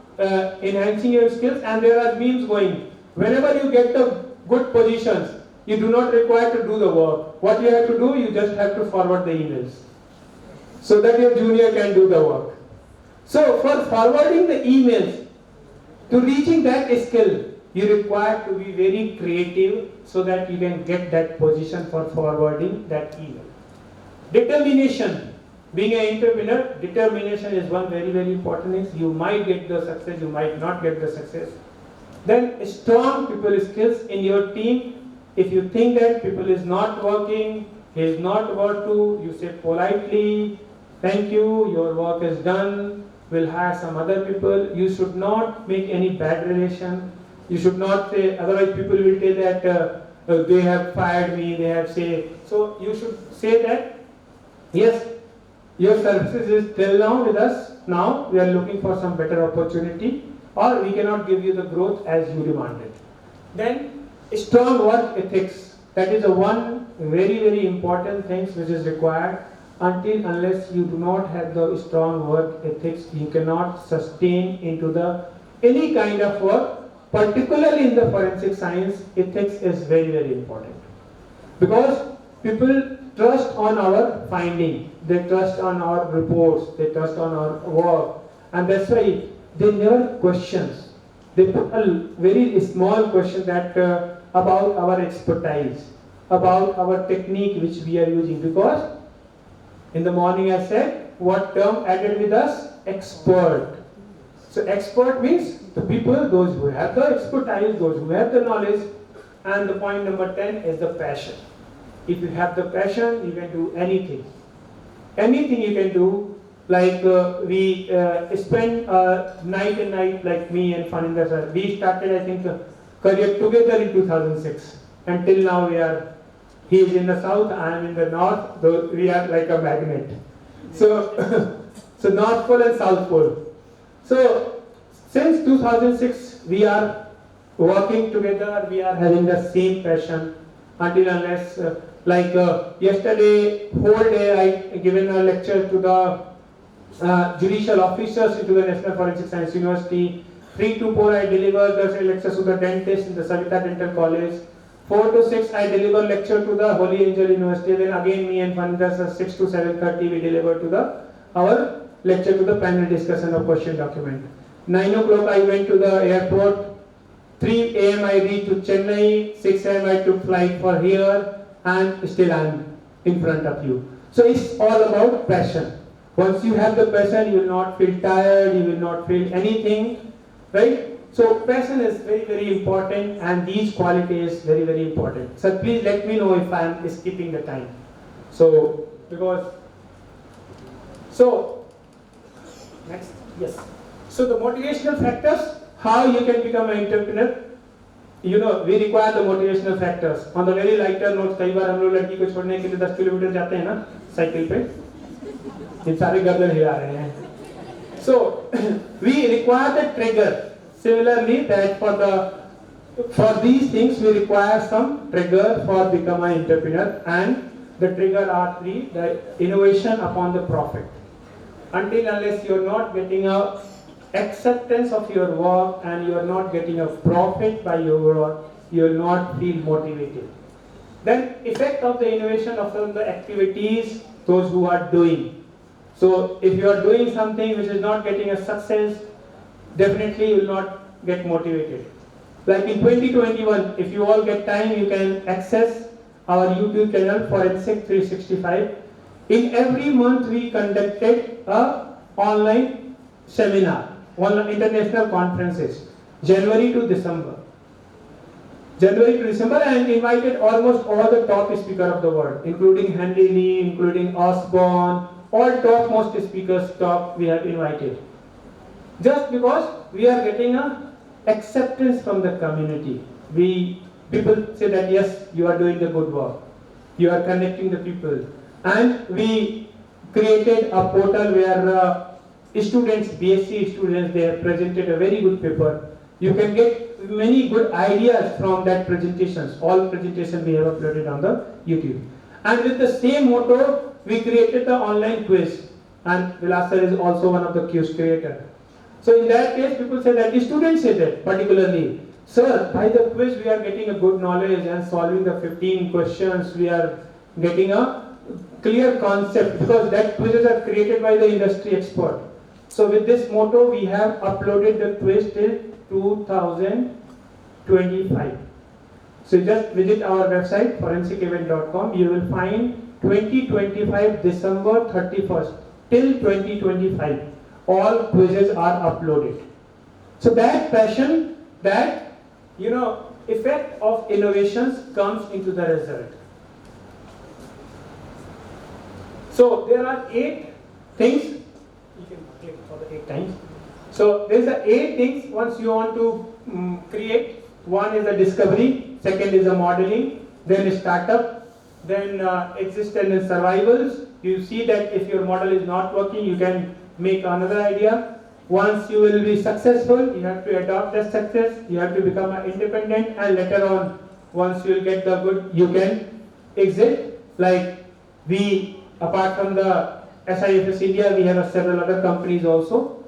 enhancing your skills, and there are memes going. Whenever you get the good positions, you do not require to do the work. What you have to do, you just have to forward the emails, so that your junior can do the work. So for forwarding the emails, to reaching that skill, you require to be very creative so that you can get that position for forwarding that email. Determination. Being an entrepreneur, determination is one very, very important thing. You might get the success, you might not get the success. Then strong people skills in your team. If you think that people is not working, he is not about to, you say politely, thank you, your work is done, we'll hire some other people. You should not make any bad relation. You should not say, otherwise people will say that they have fired me, they have said. So you should say that, yes, your services is till now with us, now we are looking for some better opportunity, or we cannot give you the growth as you demanded. Then strong work ethics, that is the one very, very important thing which is required. Until unless you do not have the strong work ethics, you cannot sustain into the any kind of work. Particularly in the forensic science, ethics is very, very important, because people trust on our finding, they trust on our reports, they trust on our work, and that's why they never questions. They put a very small question that about our expertise, about our technique which we are using, because in the morning I said, what term added with us? Expert. So expert means the people, those who have the expertise, those who have the knowledge. And the point number 10 is the passion. If you have the passion, you can do anything. Anything you can do. Like we spend night and night, like me and Faninda sir. We started, I think, career together in 2006. Until now we are, he is in the south, I am in the north, though we are like a magnet. So, so North Pole and South Pole. So, since 2006, we are working together, we are having the same passion, until unless, yesterday, whole day I given a lecture to the judicial officers into the National Forensic Science University. 3 to 4 I delivered the lectures to the dentists in the Savita Dental College. 4 to 6 I deliver lecture to the Holy Angel University. Then again me and Fandas 6 to 7:30 we deliver to our lecture to the panel discussion of question document. 9 o'clock I went to the airport. 3 a.m. I reached to Chennai. 6 a.m. I took flight for here, and still I am in front of you. So it's all about passion. Once you have the passion, you will not feel tired, you will not feel anything, right? So passion is very, very important, and these qualities very, very important. So please let me know if I am skipping the time. So next, yes. So the motivational factors, how you can become an entrepreneur. You know, we require the motivational factors. On the very lighter note, कई बार हम लोग लड़की को छोड़ने के लिए 10 kilometre जाते हैं ना साइकिल पे, ये सारे गर्दन हिला रहे हैं. So we require the trigger. Similarly, that for these things we require some trigger for become an entrepreneur, and the trigger are 3: the innovation upon the profit. Until unless you are not getting a acceptance of your work and you are not getting a profit by your work, you will not feel motivated. Then effect of the innovation of the activities those who are doing. So if you are doing something which is not getting a success, definitely you will not get motivated. Like in 2021, if you all get time, you can access our YouTube channel Forensic 365. In every month we conducted a online seminar, online international conferences, January to December, and invited almost all the top speakers of the world, including Henry Lee, including Osborne, all top most speakers we have invited. Just because we are getting a acceptance from the community. People say that yes, you are doing the good work, you are connecting the people, and we created a portal where students, BSc students, they have presented a very good paper. You can get many good ideas from that presentations. All presentations we have uploaded on the YouTube. And with the same motto, we created the online quiz. and Vilas sir is also one of the quiz creator. So in that case, people say that the students say that particularly, sir, by the quiz we are getting a good knowledge and solving the 15 questions, we are getting a clear concept because that quizzes are created by the industry expert. So with this motto, we have uploaded the quiz till 2025. So just visit our website forensicevent.com. You will find 2025 December 31st till 2025. All quizzes are uploaded. So that passion, that effect of innovations comes into the result. So there are 8 things. You can click for the 8 times. So there's the 8 things once you want to create. One is a discovery, second is a modeling, then a startup, then existence and survivals. You see that if your model is not working, you can make another idea. Once you will be successful, you have to adopt that success, you have to become independent, and later on, once you will get the good, you can exit. Like we, apart from the SIFS India, we have several other companies also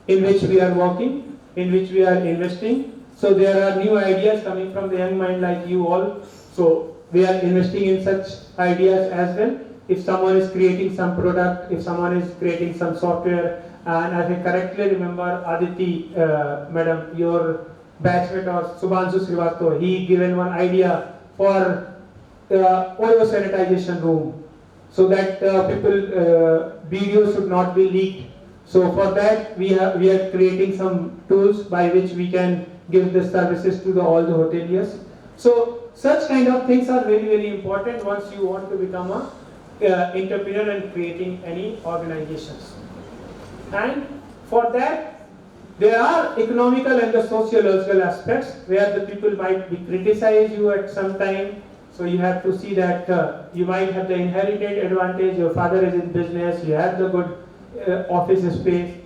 in which we are working, in which we are investing. So there are new ideas coming from the young mind like you all. So we are investing in such ideas as well. If someone is creating some product, if someone is creating some software, and as I correctly remember, Aditya, madam, your batchmate or Subhanshu Srivastav, he given one idea for oil sanitization room, so that videos should not be leaked. So for that, we are creating some tools by which we can give the services to all the hoteliers. So such kind of things are very, very important once you want to become a entrepreneur and creating any organizations. And for that, there are economical and the sociological aspects where the people might be criticize you at some time. So you have to see that you might have the inherited advantage. Your father is in business. You have the good office space.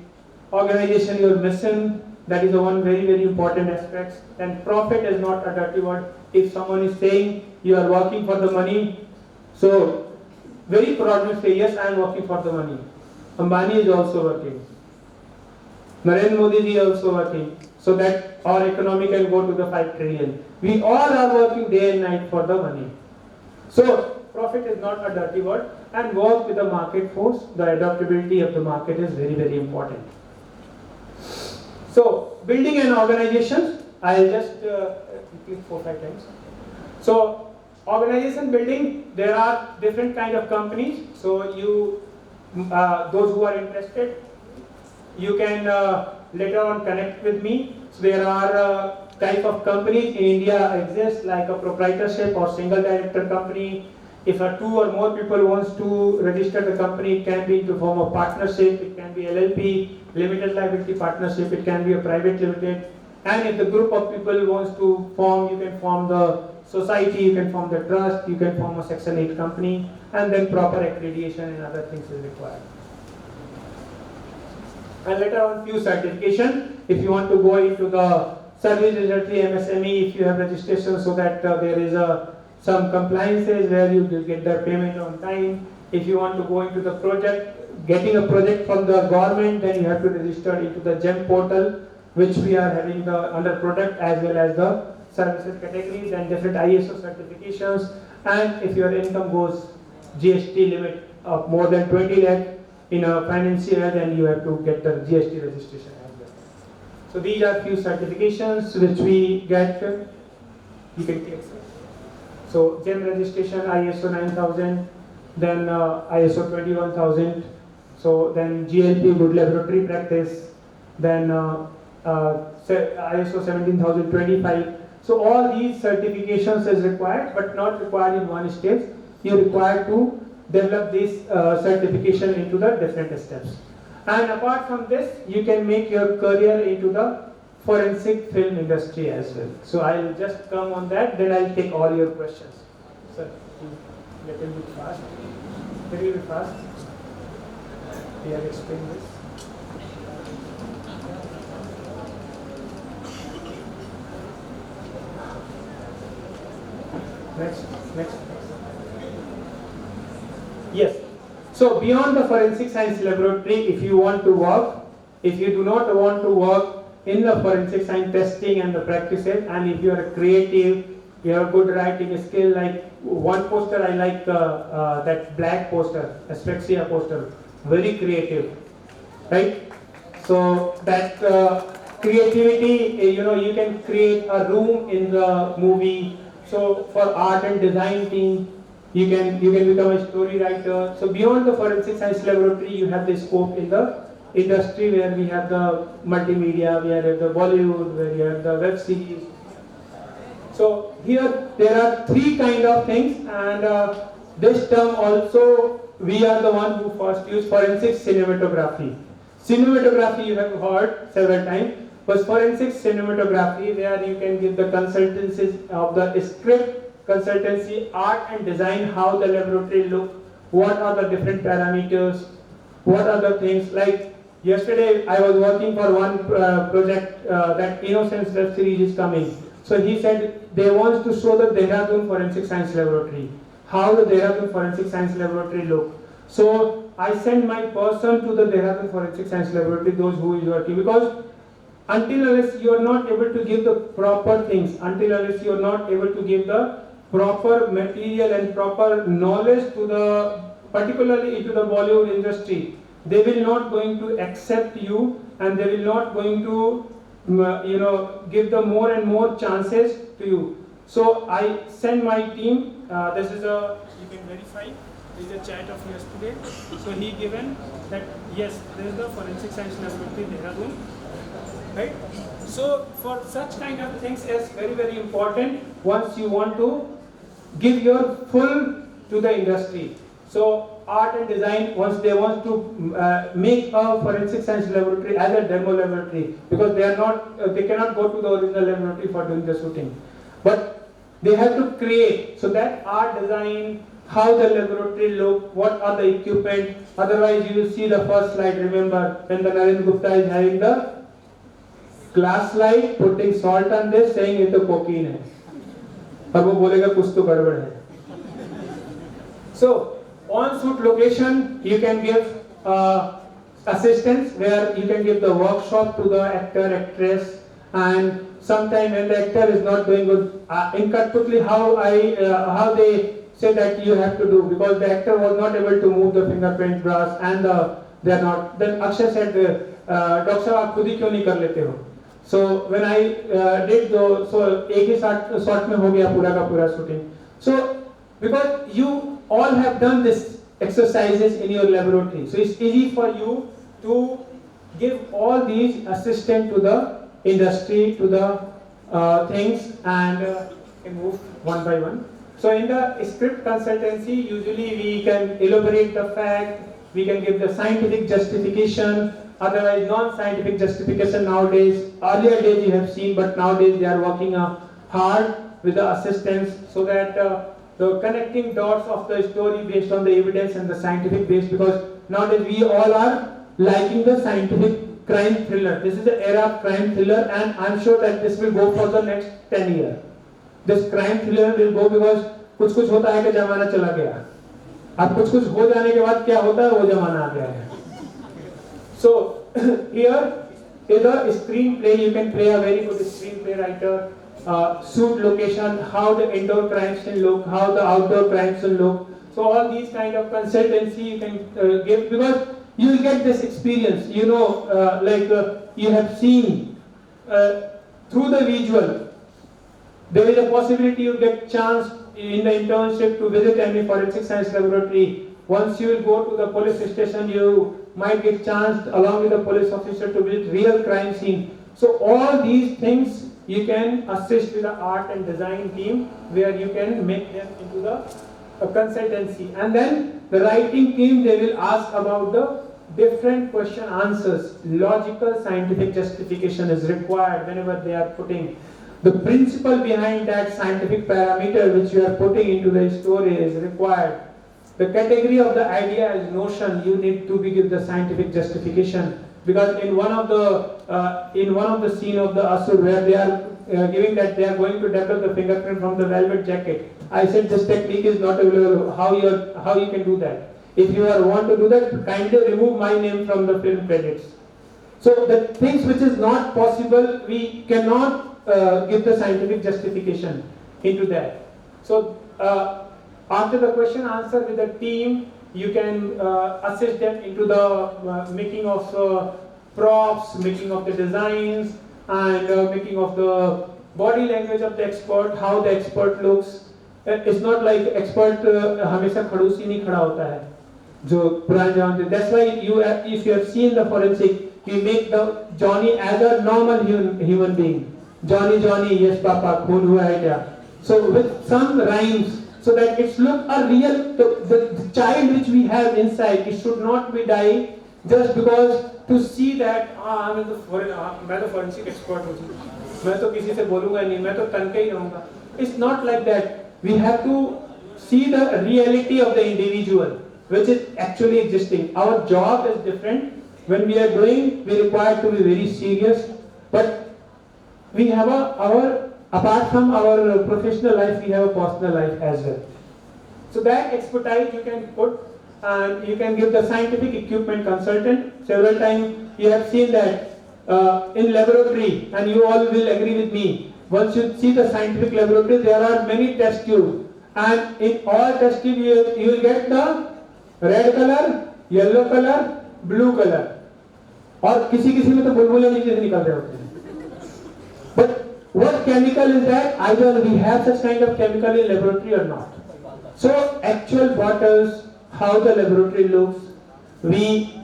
Organization you're missing. That is the one very, very important aspect. And profit is not a dirty word. If someone is saying you are working for the money, so very proudly say, yes, I am working for the money. Ambani is also working. Narendra Modi ji is also working. So that our economy can go to the 5 trillion. We all are working day and night for the money. So profit is not a dirty word. And work with the market force. The adaptability of the market is very, very important. So building an organization, I'll just click 4-5 times. So organization building, there are different kind of companies. So you, those who are interested, you can later on connect with me. So there are type of companies in India exist like a proprietorship or single director company. If 2 or more people wants to register the company, it can be in the form of partnership, it can be LLP, limited liability partnership, it can be a private limited. And if the group of people wants to form, you can form the society, you can form the trust, you can form a Section 8 company, and then proper accreditation and other things is required. And later on, few certification. If you want to go into the service industry, MSME, if you have registration, so that there is some compliances where you will get the payment on time. If you want to go into the project, getting a project from the government, then you have to register into the GEM portal, which we are having the under product as well as the services categories and different ISO certifications. And if your income goes GST limit of more than 20 lakh in a financial year, then you have to get the GST registration as well. So these are few certifications which we get. You can click. So GEM registration, ISO 9000, then ISO 21000, so then GLP, good laboratory practice, then ISO 17025. So all these certifications is required, but not required in one stage. You require to develop this certification into the different steps. And apart from this, you can make your career into the forensic film industry as well. So I'll just come on that, then I'll take all your questions. Sir, little bit fast. Very fast. We have explained this. Next. Yes. So beyond the forensic science laboratory, if you want to work, if you do not want to work in the forensic science testing and the practices, and if you are creative, you have good writing skill, like one poster I like, that black poster, asphyxia poster, very creative, right? So that creativity, you can create a room in the movie. So for art and design team, you can become a story writer. So beyond the forensic science laboratory, you have the scope in the industry, where we have the multimedia, we have the Bollywood, where you have the web series. So here there are three kind of things, and this term also we are the one who first used forensic cinematography. Cinematography you have heard several times, but forensic cinematography, where you can give the consultancies of the script, consultancy, art and design, how the laboratory look, what are the different parameters, what are the things. Like yesterday I was working for one project, that Innocence web series is coming. So he said they want to show the Dehradun Forensic Science Laboratory, how the Dehradun Forensic Science Laboratory look. So I send my person to the Dehradun Forensic Science Laboratory, those who is working, because until unless you are not able to give the proper things, until unless you are not able to give the proper material and proper knowledge to the, particularly into the Bollywood industry, they will not going to accept you, and they will not going to give the more and more chances to you. So I send my team, this is a, you can verify, this is a chat of yesterday. So he given that yes, there is the forensic science laboratory Dehradun, right? So for such kind of things is very, very important once you want to give your full to the industry. So art and design, once they want to make a forensic science laboratory as a demo laboratory, because they are not, they cannot go to the original laboratory for doing the shooting, but they have to create. So that art design, how the laboratory look, what are the equipment. Otherwise you will see the first slide, remember when the Narendra Gupta is having the class slide, putting salt on this, saying it is cocaine hai, और वो बोलेगा कुछ तो गड़बड़ है. So on shoot location, you can give assistance, where you can give the workshop to the actor, actress, and sometimes when the actor is not doing good, in Kathmandu, how they say that you have to do, because the actor was not able to move the fingerprint brush, and they are not. Then Akshay said, "Doctor साहब आप खुद ही क्यों नहीं कर लेते हो?" So when I did so एक ही shot में हो गया पूरा का पूरा shooting. So because you all have done this exercises in your laboratory, so it's easy for you to give all these assistance to the industry, to the things, and can move one by one. So in the script consultancy, usually we can elaborate the fact, we can give the scientific justification, otherwise non-scientific justification nowadays. Earlier days you have seen, but nowadays they are working hard with the assistance, so that the connecting dots of the story based on the evidence and the scientific base, because nowadays we all are liking the scientific crime thriller. This is the era of crime thriller, and I'm sure that this will go for the next 10 years. This crime thriller will go because कुछ कुछ होता है कि जमाना चला गया, अब कुछ कुछ हो जाने के बाद क्या होता है वो जमाना आ गया है. So here is a screenplay. You can play a very good screenplay writer. Shoot location, how the indoor crime scene look, how the outdoor crime scene look. So all these kind of consultancy you can give, because you will get this experience. You have seen through the visual. There is a possibility you get chance in the internship to visit any forensic science laboratory. Once you will go to the police station, you might get chance along with the police officer to visit real crime scene. So all these things you can assist with the art and design team, where you can make them into the consultancy. And then the writing team, they will ask about the different question answers. Logical scientific justification is required whenever they are putting. The principle behind that scientific parameter which you are putting into the story is required. The category of the idea is notion. You need to give the scientific justification, because in one of the scene of the Asur, where they are giving that they are going to develop the fingerprint from the velvet jacket, I said this technique is not available. How you can do that? If you want to do that, kindly remove my name from the film credits. So the things which is not possible, we cannot give the scientific justification into that. So after the question answer with the team, you can assist them into the making of props, making of the designs, and making of the body language of the expert, how the expert looks. It's not like expert हमेशा खड़ूस ही नहीं खड़ा होता है जो पुराने जमाने. That's why if you have seen the forensic, we make the Johnny as a normal human being. Johnny, yes papa, खून हुआ है क्या? So with some rhymes, so that it's look a real, the child which we have inside, it should not be die just because to see that मैं तो forensic expert हूँ, मैं तो किसी से बोलूँगा नहीं, मैं तो तन के ही रहूँगा. It's not like that. We have to see the reality of the individual, which is actually existing. Our job is different. When we are doing, we require to be very serious. But we have apart from our professional life, we have a personal life as well. So that expertise you can put, and you can give the scientific equipment consultant. Several times you have seen that in laboratory, and you all will agree with me. Once you see the scientific laboratory, there are many test tubes, and in all test tubes you will get the red color, yellow color, blue color. और किसी में तो बुलबुले नीचे से निकल रहे होते हैं. But what chemical is that? Either we have such kind of chemical in laboratory or not. So actual bottles, how the laboratory looks, we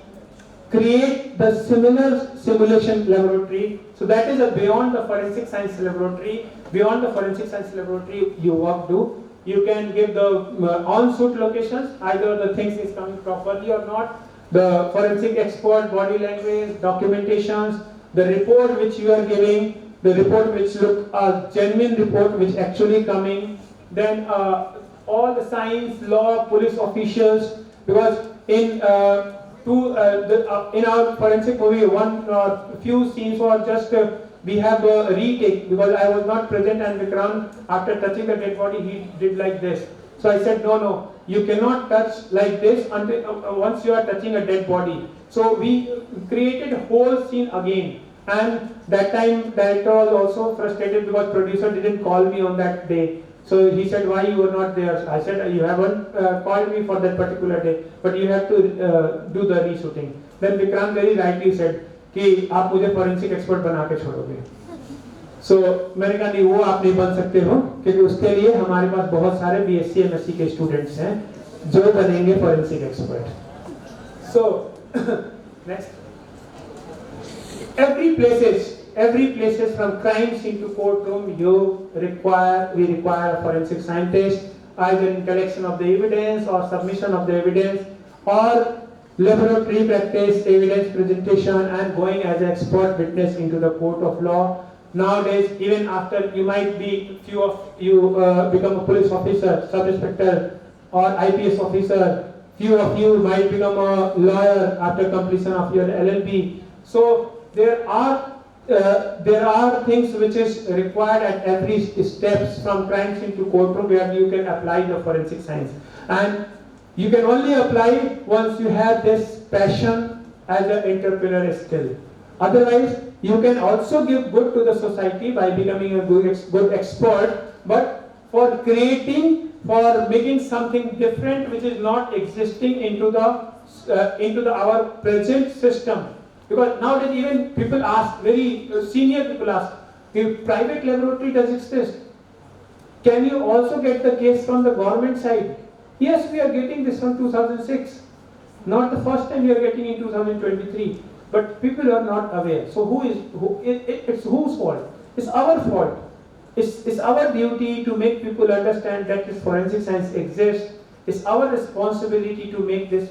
create the similar simulation laboratory. So that is beyond the forensic science laboratory. Beyond the forensic science laboratory, you work do. You can give the on-shoot locations, either the things is coming properly or not. The forensic expert, body language, documentations, the report which you are giving, the report which look a genuine report which actually coming. Then all the science, law, police officials, because in in our forensic movie, few scenes were just we have a retake because I was not present, and Vikram, after touching the dead body, he did like this. So I said, no, you cannot touch like this until once you are touching a dead body. So we created a whole scene again, and that time director was also frustrated because producer didn't call me on that day. So he said, why you were not there? I said, you haven't called me for that particular day, but you have to do the reshooting. Then Vikrant very rightly said, कि आप मुझे forensic expert बना के छोड़ोगे. So मैंने कहा नहीं, वो आप नहीं बन सकते हो, क्योंकि उसके लिए हमारे पास बहुत सारे BSc MSc के students हैं जो बनेंगे forensic expert. So next, every places from crime scene to courtroom, we require a forensic scientist, either in collection of the evidence or submission of the evidence, or laboratory practice, evidence presentation, and going as an expert witness into the court of law. Nowadays, even after you might be, few of you become a police officer, sub-inspector, or IPS officer, few of you might become a lawyer after completion of your LLB. So there are things which is required at every steps from crime scene to courtroom where you can apply the forensic science, and you can only apply once you have this passion as an entrepreneur skill. Otherwise, you can also give good to the society by becoming a good expert, but for creating, for making something different which is not existing into our present system. Because nowadays even people ask, very senior people ask, if private laboratory does exist, can you also get the case from the government side? Yes, we are getting this from 2006. Not the first time we are getting in 2023. But people are not aware. So it's whose fault? It's our fault. It's our duty to make people understand that this forensic science exists. It's our responsibility to make this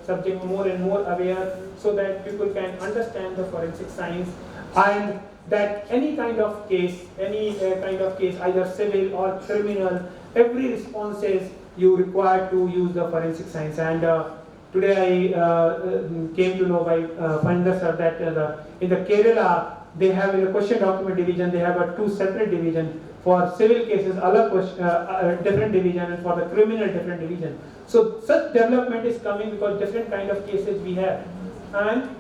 subject more and more aware so that people can understand the forensic science, and that any kind of case, either civil or criminal, every response is you require to use the forensic science. And today I came to know by Fanda sir that in the Kerala, they have in the question document division, they have two separate divisions. For civil cases, different division, and for the criminal, different division. So such development is coming because different kind of cases we have. And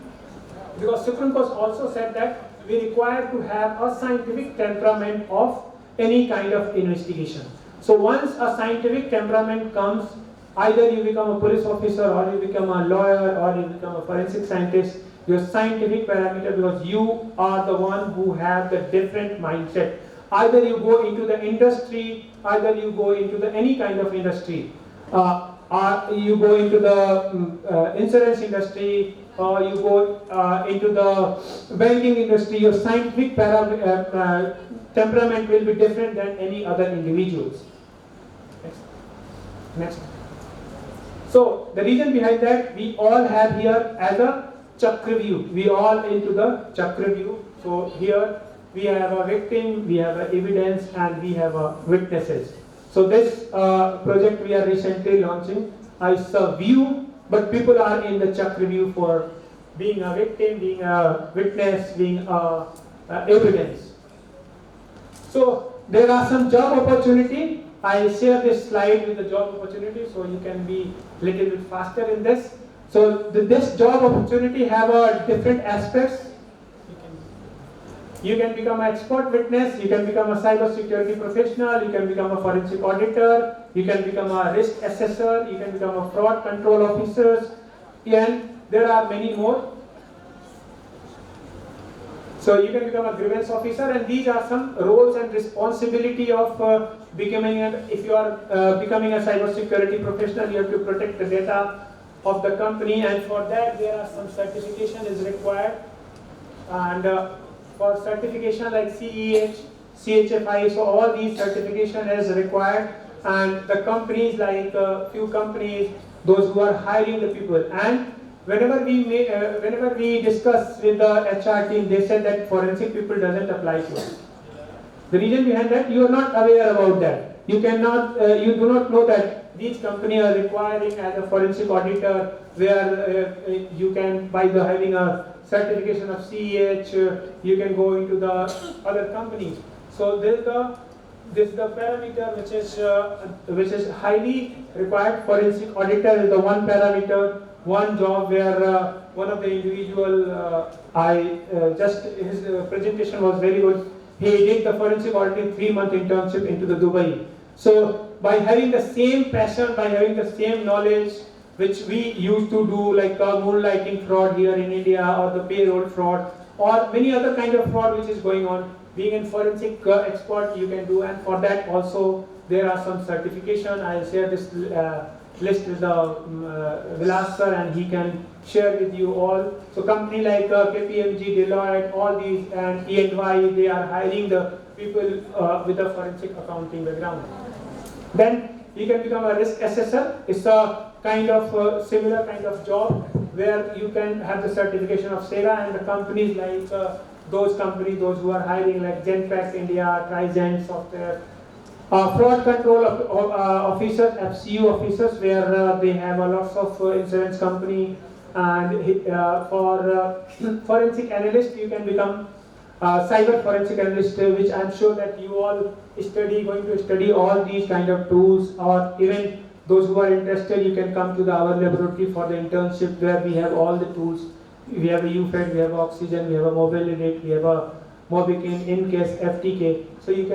because Supreme Court also said that we require to have a scientific temperament of any kind of investigation. So once a scientific temperament comes, either you become a police officer, or you become a lawyer, or you become a forensic scientist, your scientific parameter, because you are the one who have the different mindset. Either you go into the industry, either you go into the any kind of industry, or you go into the insurance industry, or you go into the banking industry. Your scientific temperament will be different than any other individuals. Next. So the reason behind that, we all have here as a Chakravyuh. We all into the Chakravyuh. So here we have a victim, we have a evidence, and we have a witnesses. So this project we are recently launching is a view, but people are in the Chakravyuh for being a victim, being a witness, being a evidence. So there are some job opportunity. I share this slide with the job opportunity so you can be little bit faster in this. So this job opportunity have different aspects. You can become an expert witness, you can become a cyber security professional, you can become a forensic auditor, you can become a risk assessor, you can become a fraud control officer, and there are many more. So you can become a grievance officer, and these are some roles and responsibility of becoming if you are becoming a cyber security professional, you have to protect the data of the company, and for that there are some certification is required. And for certification like CEH, CHFI, so all these certification is required. And the companies, like few companies, those who are hiring the people, and whenever we discuss with the HR team, they said that forensic people doesn't apply to us. The reason behind that, you are not aware about that. You cannot, you do not know that these companies are requiring as a forensic auditor, where you can, by having a certification of CEH, you can go into the other companies. So this is the parameter which is highly required. Forensic auditor is the one parameter, one job where one of the individual, his presentation was very good. He did the forensic auditing 3-month internship into the Dubai. So by having the same passion, by having the same knowledge which we used to do, like moonlighting fraud here in India, or the payroll fraud, or many other kind of fraud which is going on, being a forensic expert you can do, and for that also there are some certification. I'll share this list with Vilas sir, and he can share with you all. So company like KPMG, Deloitte, all these, and E&Y, they are hiring the people with a forensic accounting background. Then you can become a risk assessor. It's a kind of similar kind of job where you can have the certification of SERA, and the companies like those who are hiring like Genpact India, Trizent Software, fraud control officers, FCU officers, where they have a lots of insurance company, and for forensic analyst you can become cyber forensic analyst, which I'm sure that you all going to study all these kind of tools, or even those who are interested, you can come to our laboratory for the internship, where we have all the tools. We have a UFED, we have oxygen, we have a mobile unit, we have a Mobikin, InCase, FTK. So you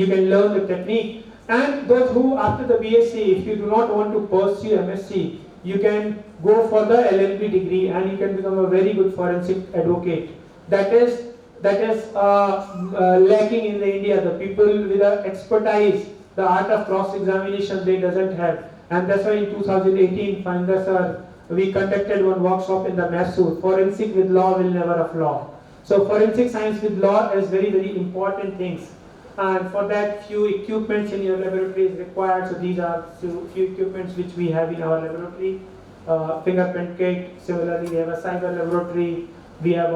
can learn the technique. And those who after the BSc, if you do not want to pursue MSc, you can go for the LLB degree, and you can become a very good forensic advocate. That is lacking in the India. The people with the expertise, the art of cross-examination, they doesn't have. And that's why in 2018, we conducted one workshop in the Mysore. Forensic with law will never have law. So forensic science with law is very, very important things. And for that, few equipments in your laboratory is required. So these are few equipments which we have in our laboratory. Fingerprint kit. Similarly, we have a cyber laboratory. We have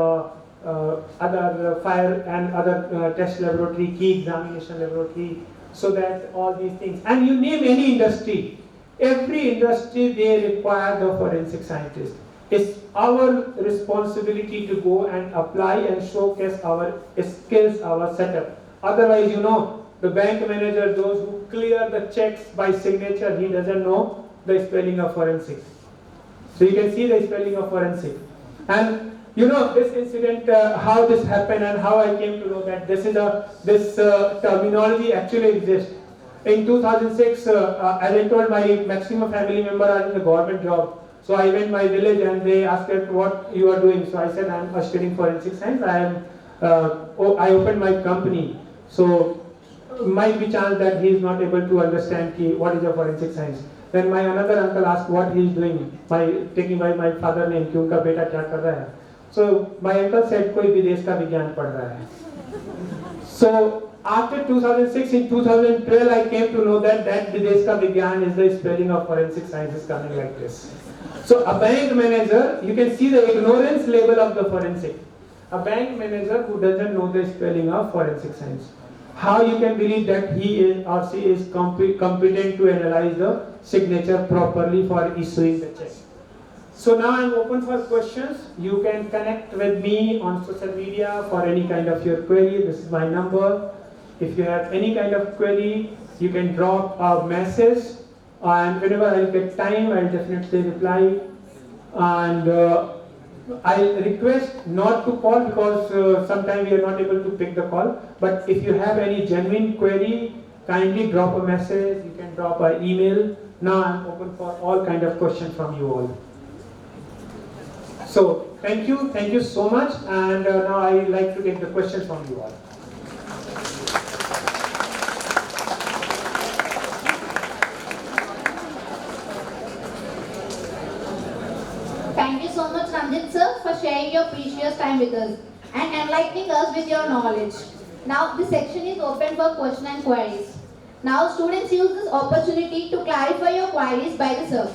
other fire and other test laboratory, key examination laboratory. So that all these things. And you name any industry. Every industry, they require the forensic scientist. It's our responsibility to go and apply and showcase our skills, our setup. Otherwise, you know, the bank manager, those who clear the checks by signature, he doesn't know the spelling of forensic. So you can see the spelling of forensic. And you know this incident, how this happened and how I came to know that this terminology actually exists. In 2006, as I told, my maximum family members are in the government job. So I went my village and they asked what you are doing. So I said I'm studying forensic science. I opened my company. So might be chance that he is not able to understand what is a forensic science. Then my another uncle asked what he is doing. Taking by my father name, कि उनका बेटा क्या कर रहा है. So my uncle said कोई विदेश का विज्ञान पढ़ रहा है. So after 2006, in 2012, I came to know that Videsh ka Vigyan is the spelling of forensic science is coming like this. So a bank manager, you can see the ignorance level of the forensic. A bank manager who doesn't know the spelling of forensic science. How you can believe that he is or she is competent to analyze the signature properly for issuing the check. So now I'm open for questions. You can connect with me on social media for any kind of your query. This is my number. If you have any kind of query, you can drop a message, and whenever I get time, I'll definitely reply. And I request not to call because sometimes we are not able to pick the call. But if you have any genuine query, kindly drop a message. You can drop an email. Now I'm open for all kind of questions from you all. So thank you so much. And now I like to take the questions from you all. Thank you so much, Ranjeet sir, for sharing your precious time with us and enlightening us with your knowledge. Now, this section is open for question and queries. Now, students use this opportunity to clarify your queries by the sir.